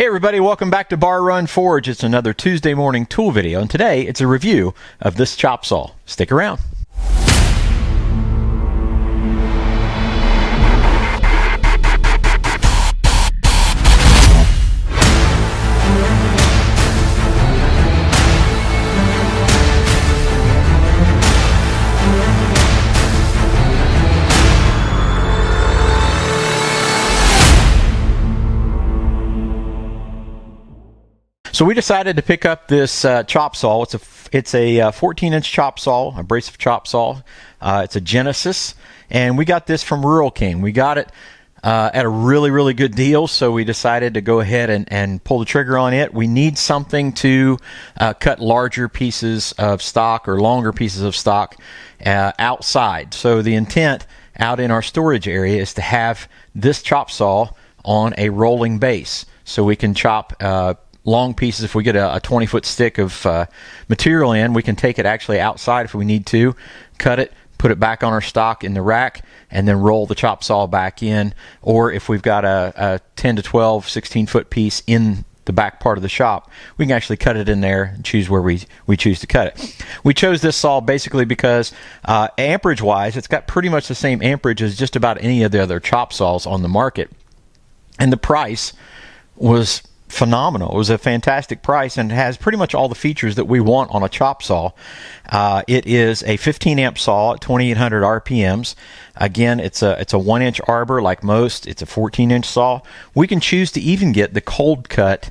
Hey everybody, welcome back to Bar Run Forge. It's another Tuesday morning tool video, and today it's a review of this chop saw. Stick around. So we decided to pick up this chop saw. It's a 14-inch chop saw, abrasive chop saw. It's a Genesis, and we got this from Rural King. We got it at a really good deal, so we decided to go ahead and pull the trigger on it. We need something to cut larger pieces of stock or longer pieces of stock outside. So the intent out in our storage area is to have this chop saw on a rolling base, so we can chop long pieces. If we get a 20-foot stick of material in, we can take it actually outside if we need to, cut it, put it back on our stock in the rack, and then roll the chop saw back in. Or if we've got a 10 to 12, 16-foot piece in the back part of the shop, we can actually cut it in there and choose where we choose to cut it. We chose this saw basically because amperage-wise, it's got pretty much the same amperage as just about any of the other chop saws on the market. And the price was phenomenal. It was a fantastic price and has pretty much all the features that we want on a chop saw. It is a 15 amp saw at 2800 RPMs. Again, it's a 1-inch arbor like most. It's a 14-inch saw. We can choose to even get the cold cut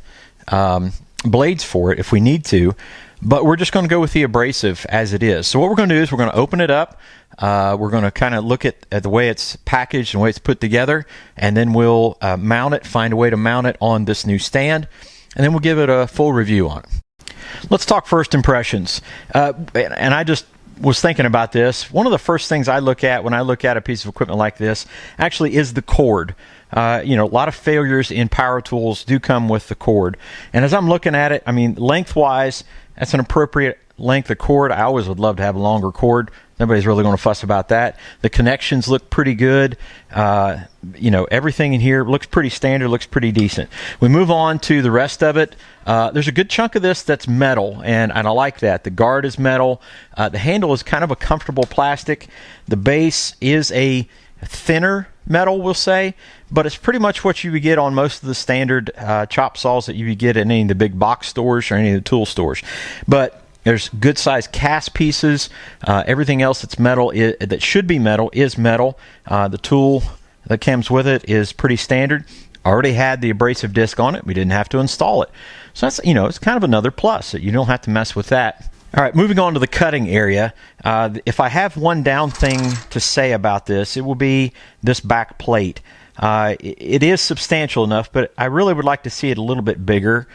blades for it if we need to, but we're just going to go with the abrasive as it is. So what we're going to do is we're going to open it up. We're going to kind of look at the way it's packaged and the way it's put together, and then we'll mount it, find a way to mount it on this new stand, and then we'll give it a full review on it. Let's talk first impressions. And I just was thinking about this. One of the first things I look at when I look at a piece of equipment like this actually is the cord. A lot of failures in power tools do come with the cord. And as I'm looking at it, I mean, lengthwise, that's an appropriate length of cord. I always would love to have a longer cord. Nobody's really going to fuss about that. The connections look pretty good. Everything in here looks pretty standard, looks pretty decent. We move on to the rest of it. There's a good chunk of this that's metal, and I like that. The guard is metal. The handle is kind of a comfortable plastic. The base is a thinner metal, we'll say, but it's pretty much what you would get on most of the standard chop saws that you would get in any of the big box stores or any of the tool stores. But there's good sized cast pieces. Everything else that's metal that should be metal is metal. The tool that comes with it is pretty standard. Already had the abrasive disc on it. We didn't have to install it. So that's, it's kind of another plus that you don't have to mess with that. All right, moving on to the cutting area. If I have one down thing to say about this, it will be this back plate. It is substantial enough, but I really would like to see it a little bit bigger.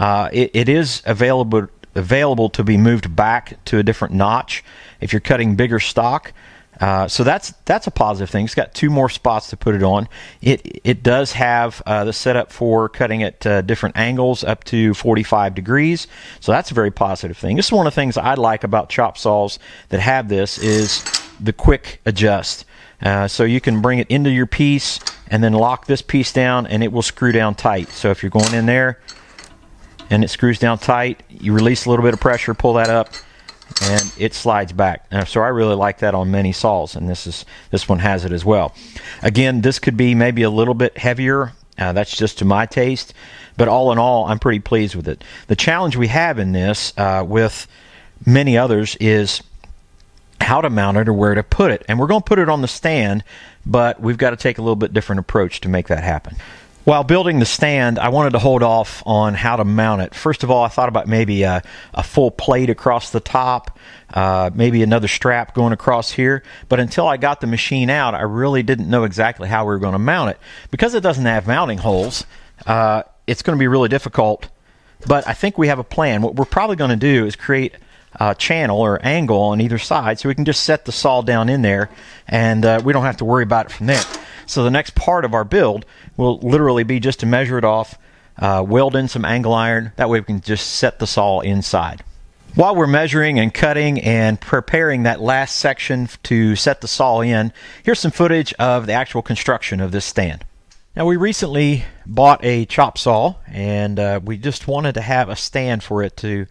It is available to be moved back to a different notch if you're cutting bigger stock. So that's a positive thing. It's got 2 more spots to put it on. It does have the setup for cutting at different angles up to 45 degrees. So that's a very positive thing. This is one of the things I like about chop saws that have this is the quick adjust. So you can bring it into your piece and then lock this piece down and it will screw down tight. So if you're going in there and it screws down tight, you release a little bit of pressure, pull that up, and it slides back. So I really like that on many saws, and this one has it as well. Again, this could be maybe a little bit heavier. That's just to my taste, but all in all, I'm pretty pleased with it. The challenge we have in this, with many others, is how to mount it or where to put it. And we're going to put it on the stand, but we've got to take a little bit different approach to make that happen. While building the stand, I wanted to hold off on how to mount it. First of all, I thought about maybe a full plate across the top, maybe another strap going across here. But until I got the machine out, I really didn't know exactly how we were going to mount it. Because it doesn't have mounting holes, it's going to be really difficult. But I think we have a plan. What we're probably going to do is create a channel or angle on either side so we can just set the saw down in there, and we don't have to worry about it from there. So the next part of our build will literally be just to measure it off, weld in some angle iron. That way we can just set the saw inside. While we're measuring and cutting and preparing that last section to set the saw in, here's some footage of the actual construction of this stand. Now, we recently bought a chop saw, and we just wanted to have a stand for it to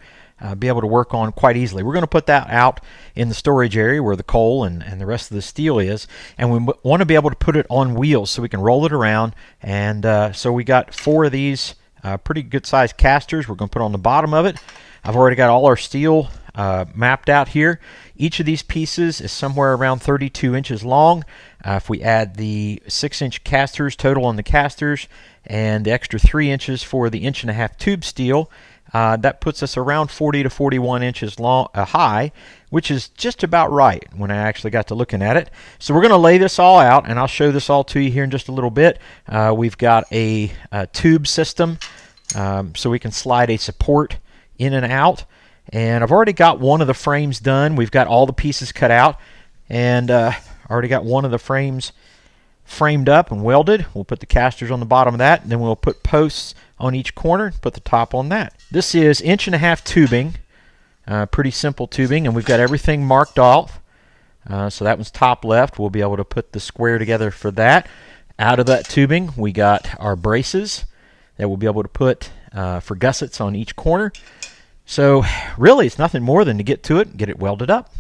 be able to work on quite easily. We're going to put that out in the storage area where the coal and the rest of the steel is, and we want to be able to put it on wheels so we can roll it around. And so we got 4 of these pretty good sized casters we're going to put on the bottom of it. I've already got all our steel mapped out here. Each of these pieces is somewhere around 32 inches long. If we add the 6-inch casters total on the casters and the extra 3 inches for the 1.5-inch tube steel, that puts us around 40 to 41 inches long, high, which is just about right when I actually got to looking at it. So we're going to lay this all out, and I'll show this all to you here in just a little bit. We've got a tube system, so we can slide a support in and out. And I've already got one of the frames done. We've got all the pieces cut out, and already got one of the frames framed up and welded. We'll put the casters on the bottom of that, and then we'll put posts on each corner, put the top on that. This is 1.5-inch tubing, pretty simple tubing, and we've got everything marked off. So that one's top left. We'll be able to put the square together for that. Out of that tubing, we got our braces that we'll be able to put for gussets on each corner. So really, it's nothing more than to get to it and get it welded up.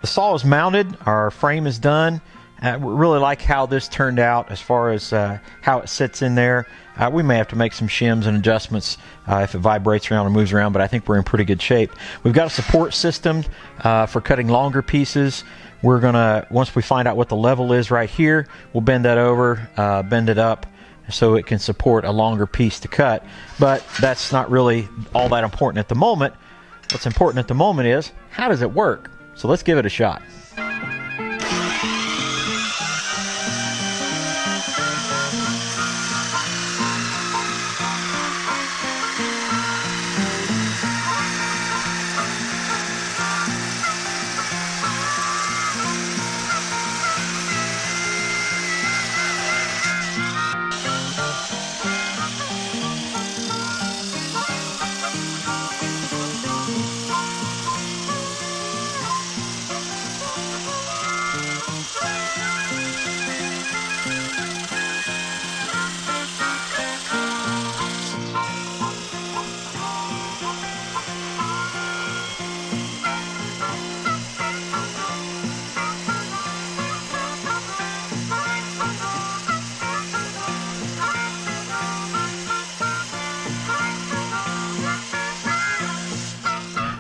The saw is mounted, our frame is done. We really like how this turned out as far as how it sits in there. We may have to make some shims and adjustments if it vibrates around or moves around, but I think we're in pretty good shape. We've got a support system for cutting longer pieces. We're gonna, once we find out what the level is right here, we'll bend that over, bend it up so it can support a longer piece to cut. But that's not really all that important at the moment. What's important at the moment is, how does it work? So let's give it a shot.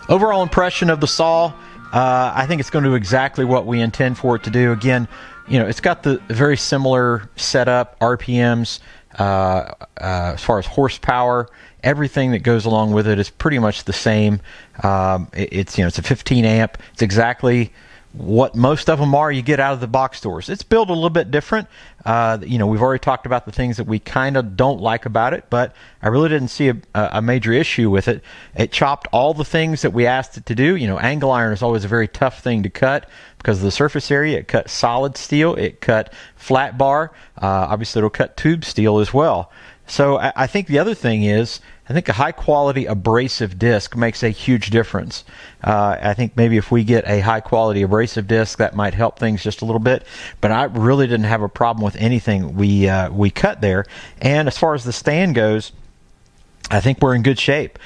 Overall impression of the saw, I think it's going to do exactly what we intend for it to do. Again, you know, it's got the very similar setup, RPMs, as far as horsepower. Everything that goes along with it is pretty much the same. It's a 15 amp. It's exactly what most of them are you get out of the box stores. It's built a little bit different. We've already talked about the things that we kind of don't like about it, but I really didn't see a major issue with it. It chopped all the things that we asked it to do. You know, angle iron is always a very tough thing to cut because of the surface area. It cut solid steel. It cut flat bar. Obviously, it'll cut tube steel as well. So I think the other thing is, I think a high-quality abrasive disc makes a huge difference. I think maybe if we get a high-quality abrasive disc, that might help things just a little bit. But I really didn't have a problem with anything we cut there. And as far as the stand goes, I think we're in good shape.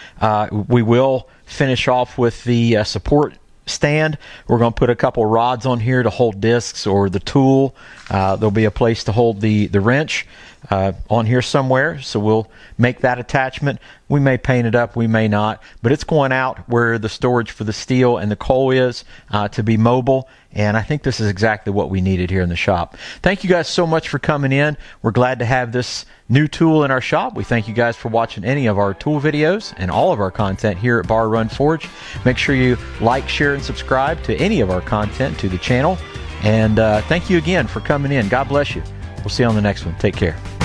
We will finish off with the support stand. We're going to put a couple rods on here to hold discs or the tool. There'll be a place to hold the wrench on here somewhere, so we'll make that attachment. We may paint it up, we may not, but it's going out where the storage for the steel and the coal is, to be mobile, and I think this is exactly what we needed here in the shop. Thank you guys so much for coming in. We're glad to have this new tool in our shop. We thank you guys for watching any of our tool videos and all of our content here at Bar Run Forge. Make sure you like, share, and subscribe to any of our content to the channel. And thank you again for coming in. God bless you. We'll see you on the next one. Take care.